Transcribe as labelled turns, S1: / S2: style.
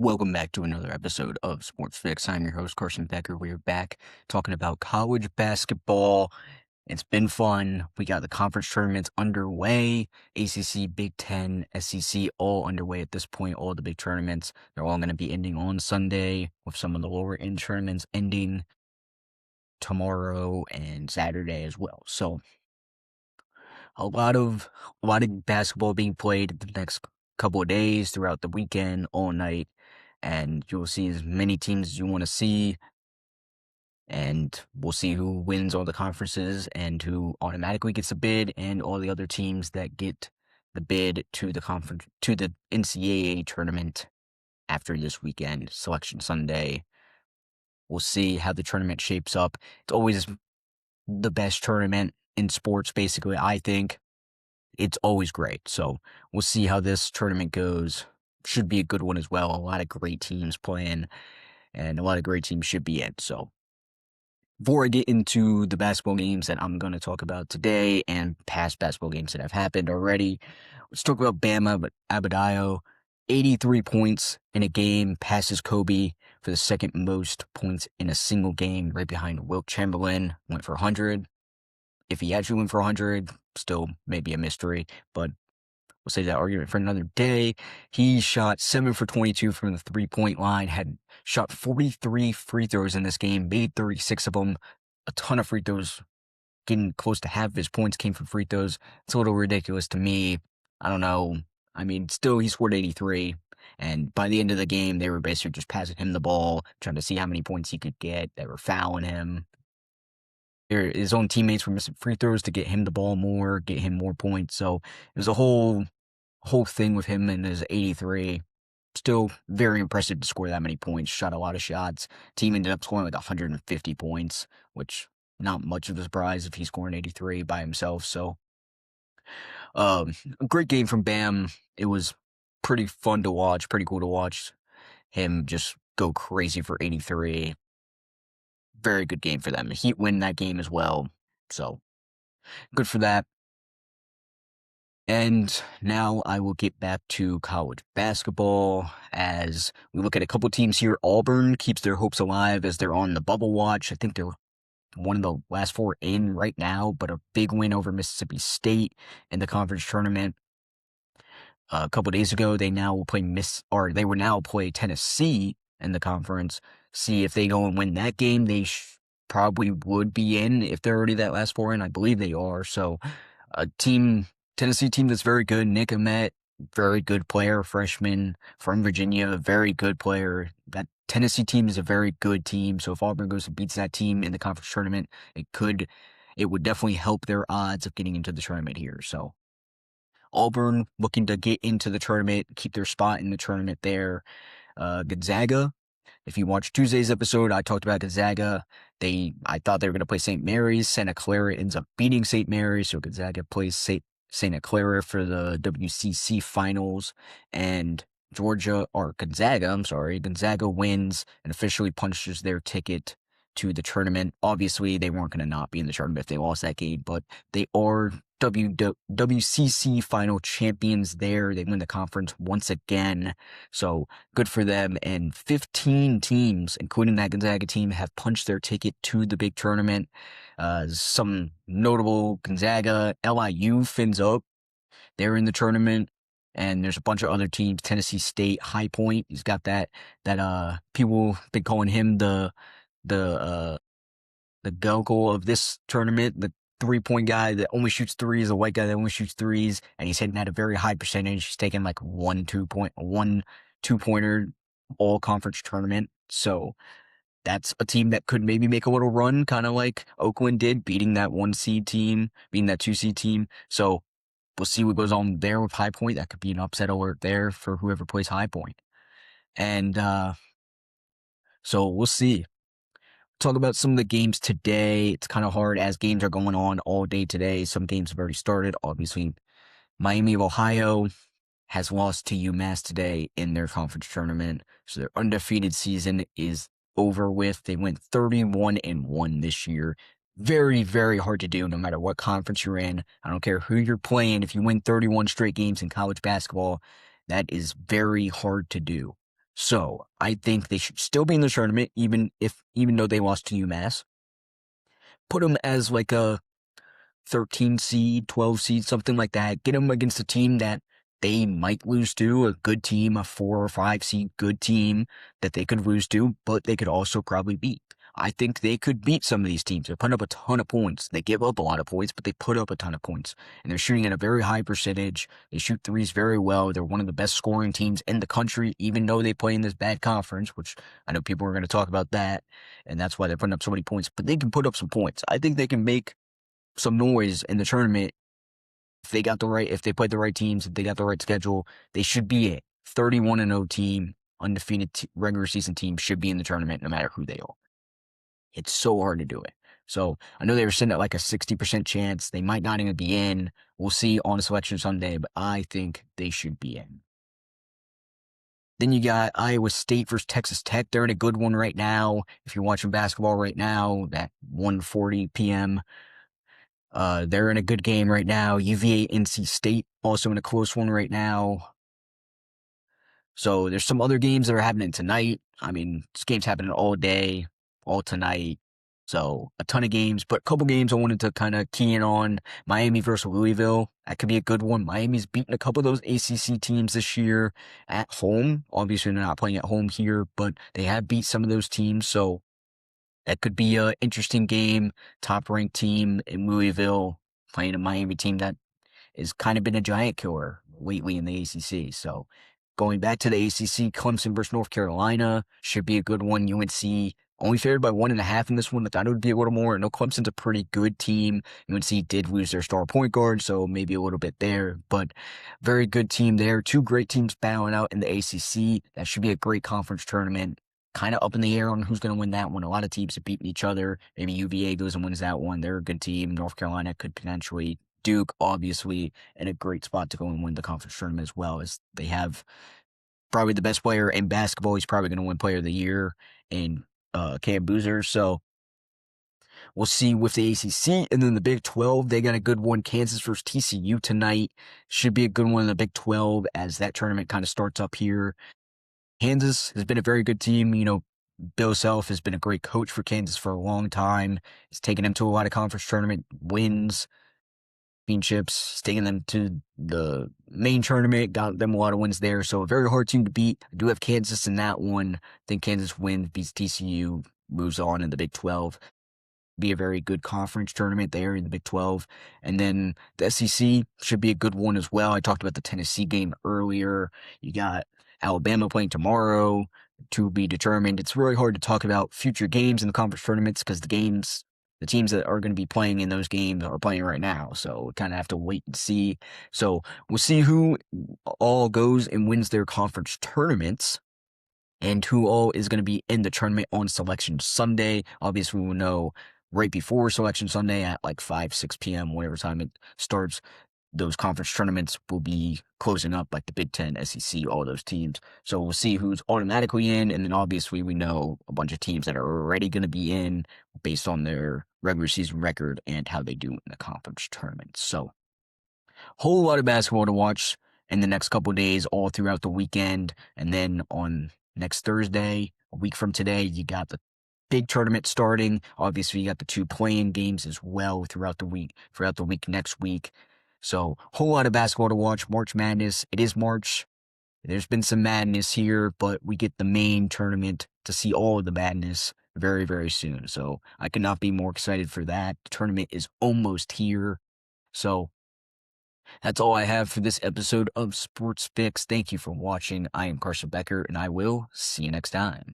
S1: Welcome back to another episode of Sports-Fixx. I'm your host, Carson Becker. We are back talking about college basketball. It's been fun. We got the conference tournaments underway. ACC, Big Ten, SEC, all underway at this point. All the big tournaments. They're all going to be ending on Sunday, with some of the lower end tournaments ending tomorrow and Saturday as well. So a lot of basketball being played the next couple of days, throughout the weekend, all night. And you'll see as many teams as you want to see, and we'll see who wins all the conferences and who automatically gets a bid, and all the other teams that get the bid to the NCAA tournament after this weekend, Selection Sunday. We'll see how the tournament shapes up. It's always the best tournament in sports, basically, I think. It's always great. So we'll see how this tournament goes. Should be a good one as well. A lot of great teams playing, and a lot of great teams should be in. So before I get into the basketball games that I'm going to talk about today and past basketball games that have happened already, let's talk about Bam Adebayo. 83 points in a game, passes Kobe for the second most points in a single game, right behind Wilt Chamberlain. Went for 100. If he actually went for 100, still maybe a mystery, but we'll save that argument for another day. He shot 7 for 22 from the three-point line, had shot 43 free throws in this game, made 36 of them, a ton of free throws. Getting close to half of his points came from free throws. It's a little ridiculous to me. I don't know. I mean, still, he scored 83. And by the end of the game, they were basically just passing him the ball, trying to see how many points he could get. They were fouling him. His own teammates were missing free throws to get him the ball more, get him more points. So it was a whole thing with him and his 83. Still very impressive to score that many points. Shot a lot of shots. Team ended up scoring like 150 points, which not much of a surprise if he's scoring 83 by himself. So a great game from Bam. It was pretty fun to watch, pretty cool to watch him just go crazy for 83. Very good game for them. The Heat win that game as well. So good for that. And now I will get back to college basketball as we look at a couple teams here. Auburn keeps their hopes alive as they're on the bubble watch. I think they're one of the last four in right now, but a big win over Mississippi State in the conference tournament. A couple days ago, they will now play Tennessee in the conference. See if they go and win that game. They probably would be in if they're already that last four in. I believe they are. So Tennessee team that's very good. Nick Ahmet, very good player, freshman from Virginia, very good player. That Tennessee team is a very good team. So if Auburn goes and beats that team in the conference tournament, it would definitely help their odds of getting into the tournament here. So Auburn looking to get into the tournament, keep their spot in the tournament there. Gonzaga. If you watched Tuesday's episode, I talked about Gonzaga. I thought they were going to play St. Mary's. Santa Clara ends up beating St. Mary's, so Gonzaga plays Santa Clara for the WCC finals, and Gonzaga wins and officially punches their ticket to the tournament. Obviously, they weren't going to not be in the tournament if they lost that game, but they are WCC final champions there. They win the conference once again, so good for them. And 15 teams, including that Gonzaga team, have punched their ticket to the big tournament. Some notable: Gonzaga, LIU fins up. They're in the tournament. And there's a bunch of other teams. Tennessee State, High Point. He's got that people been calling him the Gelko of this tournament, the 3-point guy that only shoots threes, a white guy that only shoots threes, and he's hitting at a very high percentage. He's taking like one two-pointer all conference tournament. So that's a team that could maybe make a little run, kind of like Oakland did, beating that 2-seed team. So we'll see what goes on there with High Point. That could be an upset alert there for whoever plays High Point. And so we'll see. Talk about some of the games today. It's kind of hard as games are going on all day today. Some games have already started. Obviously, Miami of Ohio has lost to UMass today in their conference tournament. So their undefeated season is over with. They went 31-1 this year. Very, very hard to do no matter what conference you're in. I don't care who you're playing. If you win 31 straight games in college basketball, that is very hard to do. So I think they should still be in the tournament, even though they lost to UMass. Put them as like a 13 seed, 12 seed, something like that. Get them against a team that they might lose to, a good team, a 4 or 5 seed good team that they could lose to, but they could also probably beat. I think they could beat some of these teams. They're putting up a ton of points. They give up a lot of points, but they put up a ton of points. And they're shooting at a very high percentage. They shoot threes very well. They're one of the best scoring teams in the country, even though they play in this bad conference, which I know people are going to talk about that. And that's why they're putting up so many points. But they can put up some points. I think they can make some noise in the tournament. If they played the right teams, if they got the right schedule, they should be a 31-0 team, undefeated regular season team should be in the tournament no matter who they are. It's so hard to do it. So I know they were sitting at like a 60% chance. They might not even be in. We'll see on Selection Sunday, but I think they should be in. Then you got Iowa State versus Texas Tech. They're in a good one right now. If you're watching basketball right now, that 1:40 p.m. They're in a good game right now. UVA, NC State also in a close one right now. So there's some other games that are happening tonight. I mean, this game's happening all day, all tonight. So a ton of games, but a couple games I wanted to kind of key in on. Miami versus Louisville. That could be a good one. Miami's beaten a couple of those ACC teams this year at home. Obviously, they're not playing at home here, but they have beat some of those teams. So that could be an interesting game. Top-ranked team in Louisville playing a Miami team that has kind of been a giant killer lately in the ACC. So going back to the ACC, Clemson versus North Carolina should be a good one. UNC only favored by 1.5 in this one. I thought it would be a little more. I know Clemson's a pretty good team. UNC did lose their star point guard, so maybe a little bit there, but very good team there. Two great teams battling out in the ACC. That should be a great conference tournament. Kind of up in the air on who's going to win that one. A lot of teams have beaten each other. Maybe UVA goes and wins that one. They're a good team. North Carolina could potentially. Duke, obviously, in a great spot to go and win the conference tournament as well, as they have probably the best player in basketball. He's probably going to win Player of the Year in Cam Boozer. So we'll see with the ACC. And then the Big 12, they got a good one. Kansas versus TCU tonight. Should be a good one in the Big 12 as that tournament kind of starts up here. Kansas has been a very good team. You know, Bill Self has been a great coach for Kansas for a long time. He's taken them to a lot of conference tournament wins, championships. He's taken them to the main tournament, got them a lot of wins there. So a very hard team to beat. I do have Kansas in that one. I think Kansas wins, beats TCU, moves on in the Big 12. Be a very good conference tournament there in the Big 12. And then the SEC should be a good one as well. I talked about the Tennessee game earlier. You got Alabama playing tomorrow to be determined. It's really hard to talk about future games in the conference tournaments because the teams that are going to be playing in those games are playing right now. So we kind of have to wait and see. So we'll see who all goes and wins their conference tournaments and who all is going to be in the tournament on Selection Sunday. Obviously, we'll know right before Selection Sunday at like 5, 6 p.m., whatever time it starts. Those conference tournaments will be closing up, like the Big Ten, SEC, all those teams. So we'll see who's automatically in, and then obviously we know a bunch of teams that are already going to be in based on their regular season record and how they do in the conference tournament. So whole lot of basketball to watch in the next couple of days, all throughout the weekend, and then on next Thursday, a week from today, you got the big tournament starting. Obviously, you got the 2 play-in games as well throughout the week next week. So, whole lot of basketball to watch. March Madness. It is March. There's been some madness here, but we get the main tournament to see all of the madness very, very soon. So, I could not be more excited for that. The tournament is almost here. So, that's all I have for this episode of Sports-Fixx. Thank you for watching. I am Carson Becker, and I will see you next time.